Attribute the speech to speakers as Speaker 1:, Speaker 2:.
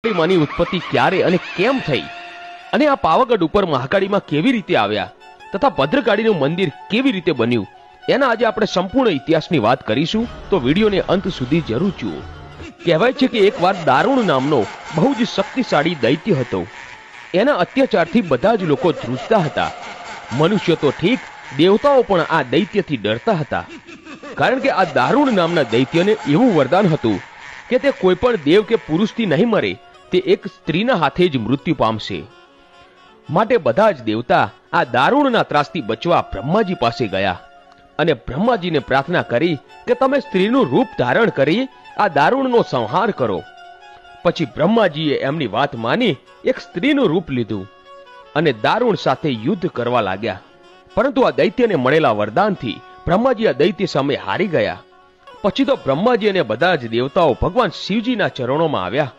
Speaker 1: માની ઉત્પત્તિ ક્યારે અને કેમ થઈ અને આ પાવાગઢ ઉપર મહાકાળીમાં કેવી રીતે આવ્યા તથા ભદ્રકાળીનું મંદિર કેવી રીતે બન્યું એના આજે આપણે સંપૂર્ણ ઇતિહાસની વાત કરીશું, તો વિડીયોને અંત સુધી જરૂર જુઓ. કહેવાય છે કે એકવાર દારૂણ નામનો બહુ જ શક્તિશાળી દૈત્ય હતો. એના અત્યાચારથી બધા જ લોકો ધ્રુજતા હતા. મનુષ્ય તો ઠીક, દેવતાઓ પણ આ દૈત્યથી ડરતા હતા. કારણ કે આ દારૂણ નામના દૈત્યને એવું વરદાન હતું કે તે કોઈ પણ દેવ કે પુરુષથી નહીં મરે, તે એક સ્ત્રીના હાથે જ મૃત્યુ પામશે. માટે બધા જ દેવતા આ દારૂણના ત્રાસથી બચવા બ્રહ્માજી પાસે ગયા અને બ્રહ્માજીને પ્રાર્થના કરી કે તમે સ્ત્રીનું રૂપ ધારણ કરી આ દારૂણનો સંહાર કરો. પછી બ્રહ્માજીએ એમની વાત માની એક સ્ત્રીનું રૂપ લીધું અને દારૂણ સાથે યુદ્ધ કરવા લાગ્યા. પરંતુ આ દૈત્યને મળેલા વરદાનથી બ્રહ્માજી આ દૈત્ય સામે હારી ગયા. પછી તો બ્રહ્માજી અને બધા જ દેવતાઓ ભગવાન શિવજીના ચરણોમાં આવ્યા